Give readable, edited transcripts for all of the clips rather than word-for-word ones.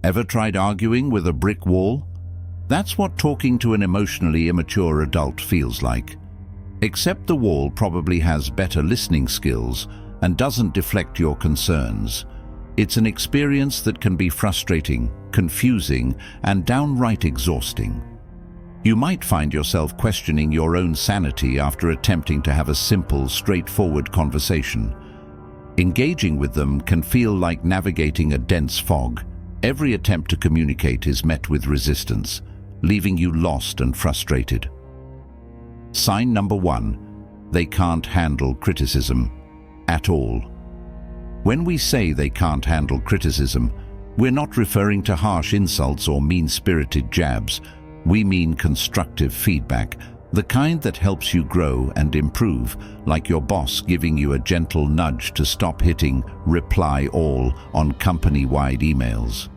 Ever tried arguing with a brick wall? That's what talking to an emotionally immature adult feels like. Except the wall probably has better listening skills and doesn't deflect your concerns. It's an experience that can be frustrating, confusing, and downright exhausting. You might find yourself questioning your own sanity after attempting to have a simple, straightforward conversation. Engaging with them can feel like navigating a dense fog. Every attempt to communicate is met with resistance, leaving you lost and frustrated. Sign number 1, they can't handle criticism at all. When we say they can't handle criticism, we're not referring to harsh insults or mean-spirited jabs. We mean constructive feedback, the kind that helps you grow and improve, like your boss giving you a gentle nudge to stop hitting reply all on company-wide emails.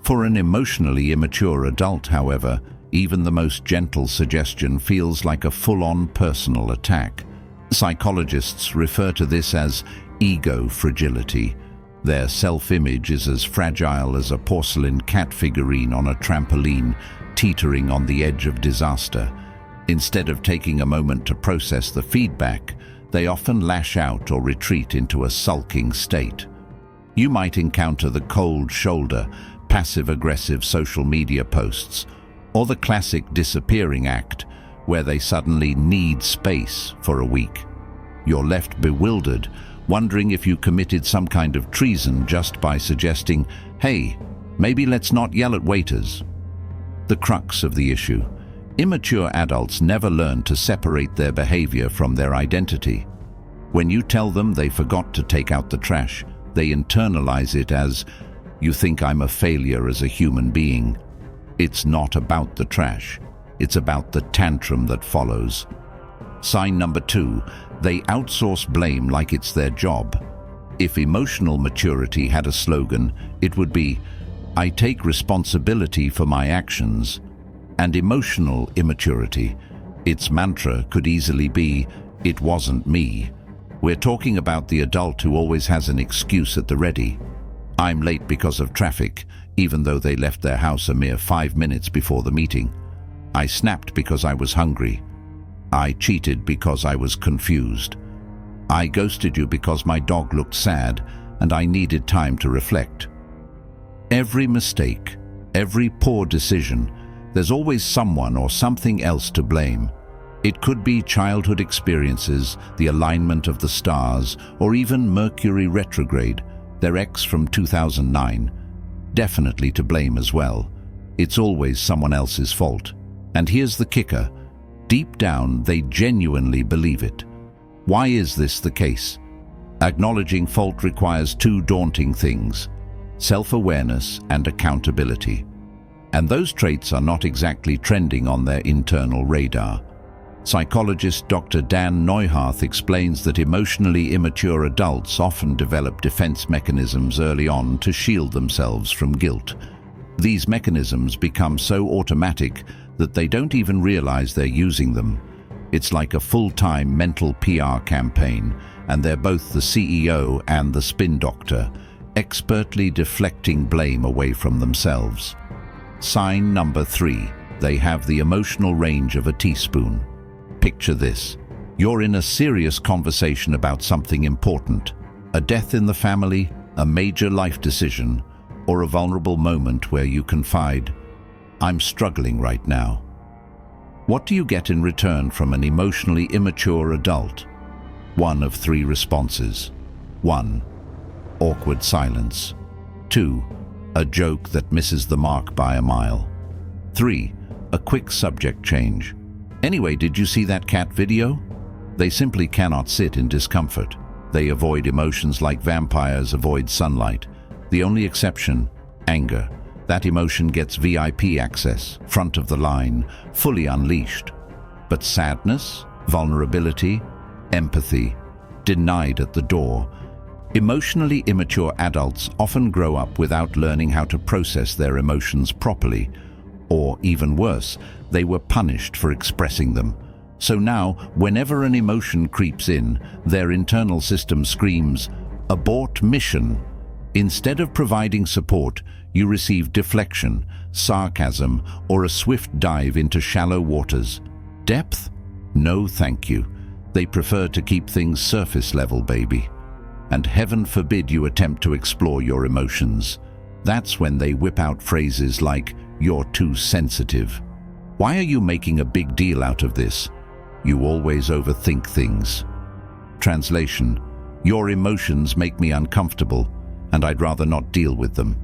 For an emotionally immature adult, however, even the most gentle suggestion feels like a full-on personal attack. Psychologists refer to this as ego fragility. Their self-image is as fragile as a porcelain cat figurine on a trampoline, teetering on the edge of disaster. Instead of taking a moment to process the feedback, they often lash out or retreat into a sulking state. You might encounter the cold shoulder, passive-aggressive social media posts, or the classic disappearing act, where they suddenly need space for a week. You're left bewildered, wondering if you committed some kind of treason just by suggesting, "Hey, maybe let's not yell at waiters." The crux of the issue: immature adults never learn to separate their behavior from their identity. When you tell them they forgot to take out the trash, they internalize it as, "You think I'm a failure as a human being." It's not about the trash. It's about the tantrum that follows. Sign number 2, they outsource blame like it's their job. If emotional maturity had a slogan, it would be, "I take responsibility for my actions." And emotional immaturity, its mantra could easily be, "It wasn't me." We're talking about the adult who always has an excuse at the ready. "I'm late because of traffic," even though they left their house a mere 5 minutes before the meeting. "I snapped because I was hungry." "I cheated because I was confused." "I ghosted you because my dog looked sad and I needed time to reflect." Every mistake, every poor decision, there's always someone or something else to blame. It could be childhood experiences, the alignment of the stars, or even Mercury retrograde, their ex from 2009. Definitely to blame as well. It's always someone else's fault. And here's the kicker: deep down, they genuinely believe it. Why is this the case? Acknowledging fault requires 2 daunting things: self-awareness and accountability. And those traits are not exactly trending on their internal radar. Psychologist Dr. Dan Neuharth explains that emotionally immature adults often develop defense mechanisms early on to shield themselves from guilt. These mechanisms become so automatic that they don't even realize they're using them. It's like a full-time mental PR campaign, and they're both the CEO and the spin doctor, expertly deflecting blame away from themselves. Sign number 3, they have the emotional range of a teaspoon. Picture this: you're in a serious conversation about something important, a death in the family, a major life decision, or a vulnerable moment where you confide, "I'm struggling right now." What do you get in return from an emotionally immature adult? One of 3 responses. 1. Awkward silence. 2. A joke that misses the mark by a mile. 3. A quick subject change. "Anyway, did you see that cat video?" They simply cannot sit in discomfort. They avoid emotions like vampires avoid sunlight. The only exception, anger. That emotion gets VIP access, front of the line, fully unleashed. But sadness, vulnerability, empathy, denied at the door. Emotionally immature adults often grow up without learning how to process their emotions properly. Or, even worse, they were punished for expressing them. So now, whenever an emotion creeps in, their internal system screams, "Abort mission." Instead of providing support, you receive deflection, sarcasm, or a swift dive into shallow waters. Depth? No, thank you. They prefer to keep things surface level, baby. And heaven forbid you attempt to explore your emotions. That's when they whip out phrases like, "You're too sensitive." Why are you making a big deal out of this? You always overthink things. Translation: your emotions make me uncomfortable, and I'd rather not deal with them.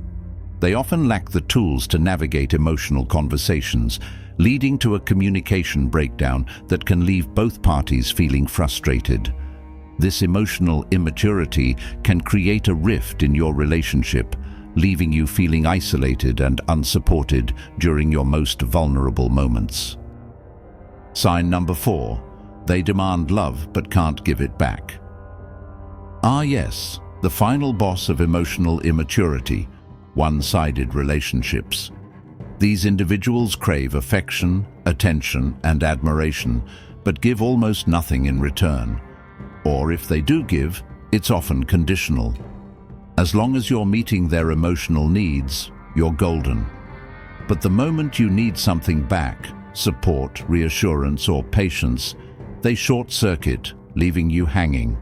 They often lack the tools to navigate emotional conversations, leading to a communication breakdown that can leave both parties feeling frustrated. This emotional immaturity can create a rift in your relationship, leaving you feeling isolated and unsupported during your most vulnerable moments. Sign number 4. They demand love but can't give it back. Ah yes, the final boss of emotional immaturity, one-sided relationships. These individuals crave affection, attention, and admiration, but give almost nothing in return. Or if they do give, it's often conditional. As long as you're meeting their emotional needs, you're golden. But the moment you need something back, support, reassurance, or patience, they short-circuit, leaving you hanging.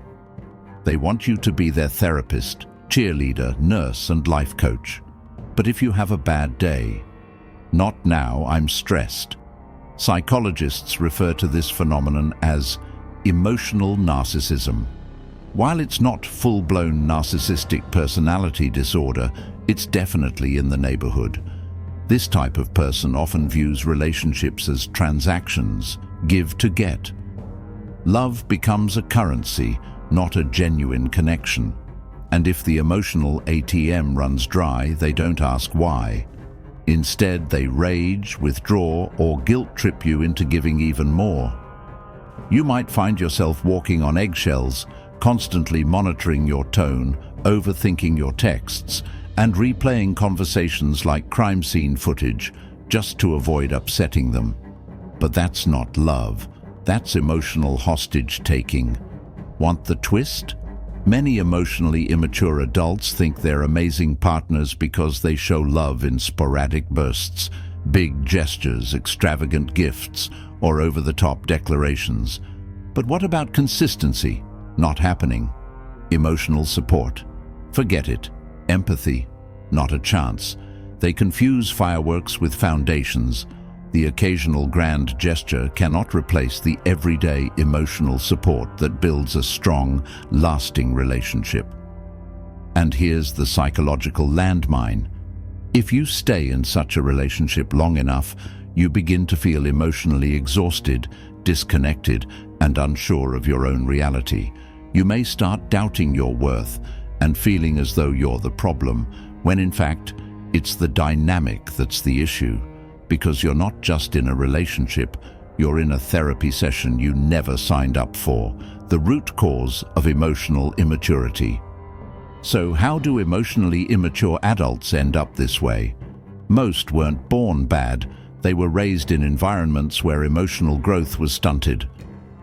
They want you to be their therapist, cheerleader, nurse, and life coach. But if you have a bad day, "Not now, I'm stressed." Psychologists refer to this phenomenon as emotional narcissism. While it's not full-blown narcissistic personality disorder, it's definitely in the neighborhood. This type of person often views relationships as transactions, give to get. Love becomes a currency, not a genuine connection. And if the emotional ATM runs dry, they don't ask why. Instead, they rage, withdraw, or guilt-trip you into giving even more. You might find yourself walking on eggshells, constantly monitoring your tone, overthinking your texts, and replaying conversations like crime scene footage just to avoid upsetting them. But that's not love. That's emotional hostage-taking. Want the twist? Many emotionally immature adults think they're amazing partners because they show love in sporadic bursts, big gestures, extravagant gifts, or over-the-top declarations. But what about consistency? Not happening. Emotional support? Forget it. Empathy? Not a chance. They confuse fireworks with foundations. The occasional grand gesture cannot replace the everyday emotional support that builds a strong, lasting relationship. And here's the psychological landmine. If you stay in such a relationship long enough, you begin to feel emotionally exhausted, disconnected, and unsure of your own reality. You may start doubting your worth and feeling as though you're the problem, when in fact, it's the dynamic that's the issue. Because you're not just in a relationship, you're in a therapy session you never signed up for, the root cause of emotional immaturity. So how do emotionally immature adults end up this way? Most weren't born bad. They were raised in environments where emotional growth was stunted.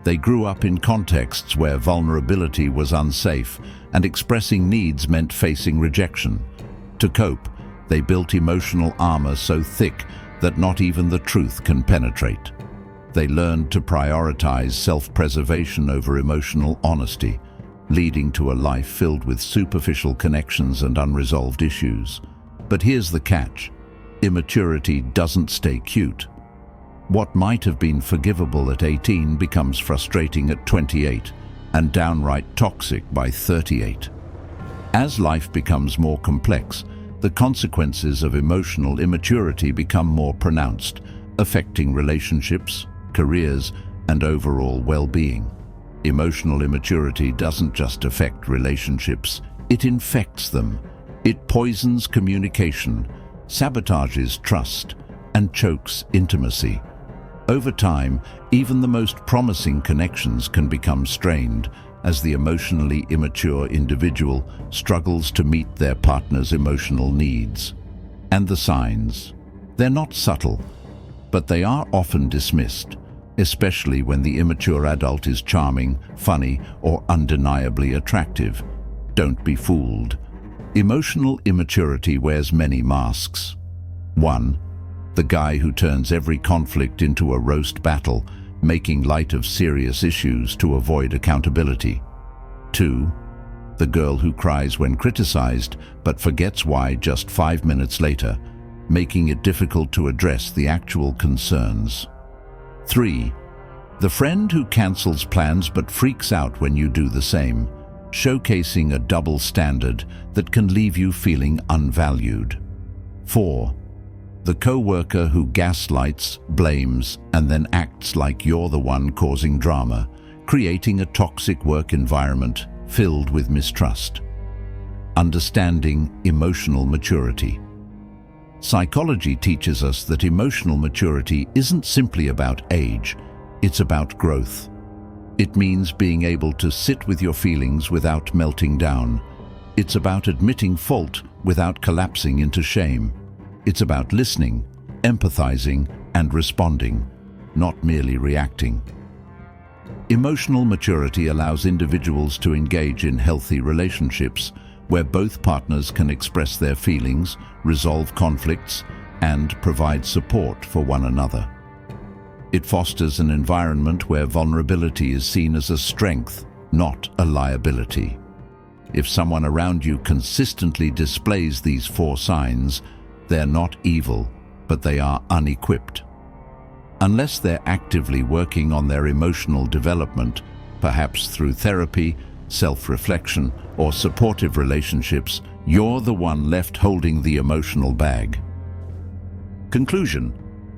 They grew up in contexts where vulnerability was unsafe and expressing needs meant facing rejection. To cope, they built emotional armor so thick that not even the truth can penetrate. They learned to prioritize self-preservation over emotional honesty, leading to a life filled with superficial connections and unresolved issues. But here's the catch. Immaturity doesn't stay cute. What might have been forgivable at 18 becomes frustrating at 28 and downright toxic by 38. As life becomes more complex, the consequences of emotional immaturity become more pronounced, affecting relationships, careers, and overall well-being. Emotional immaturity doesn't just affect relationships, it infects them. It poisons communication, sabotages trust, and chokes intimacy. Over time, even the most promising connections can become strained as the emotionally immature individual struggles to meet their partner's emotional needs. And the signs? They're not subtle, but they are often dismissed, especially when the immature adult is charming, funny, or undeniably attractive. Don't be fooled. Emotional immaturity wears many masks. 1. The guy who turns every conflict into a roast battle, making light of serious issues to avoid accountability. 2. The girl who cries when criticized but forgets why just 5 minutes later, making it difficult to address the actual concerns. 3. The friend who cancels plans but freaks out when you do the same, showcasing a double standard that can leave you feeling unvalued. 4. The co-worker who gaslights, blames, and then acts like you're the one causing drama, creating a toxic work environment filled with mistrust. Understanding emotional maturity. Psychology teaches us that emotional maturity isn't simply about age, it's about growth. It means being able to sit with your feelings without melting down. It's about admitting fault without collapsing into shame. It's about listening, empathizing, and responding, not merely reacting. Emotional maturity allows individuals to engage in healthy relationships where both partners can express their feelings, resolve conflicts, and provide support for one another. It fosters an environment where vulnerability is seen as a strength, not a liability. If someone around you consistently displays these 4 signs, they're not evil, but they are unequipped. Unless they're actively working on their emotional development, perhaps through therapy, self-reflection, or supportive relationships, you're the one left holding the emotional bag. Conclusion: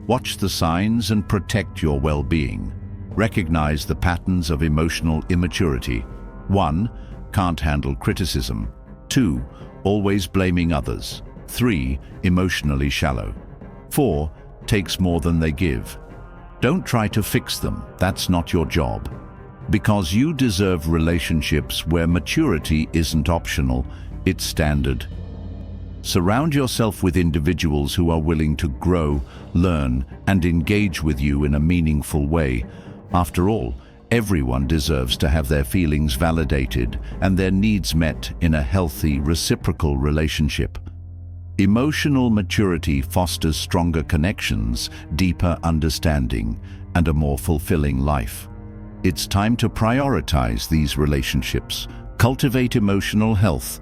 watch the signs and protect your well-being. Recognize the patterns of emotional immaturity. 1. Can't handle criticism. 2. Always blaming others. 3. Emotionally shallow. 4. Takes more than they give. Don't try to fix them, that's not your job. Because you deserve relationships where maturity isn't optional, it's standard. Surround yourself with individuals who are willing to grow, learn, and engage with you in a meaningful way. After all, everyone deserves to have their feelings validated and their needs met in a healthy, reciprocal relationship. Emotional maturity fosters stronger connections, deeper understanding, and a more fulfilling life. It's time to prioritize these relationships, cultivate emotional health,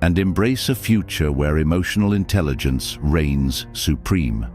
and embrace a future where emotional intelligence reigns supreme.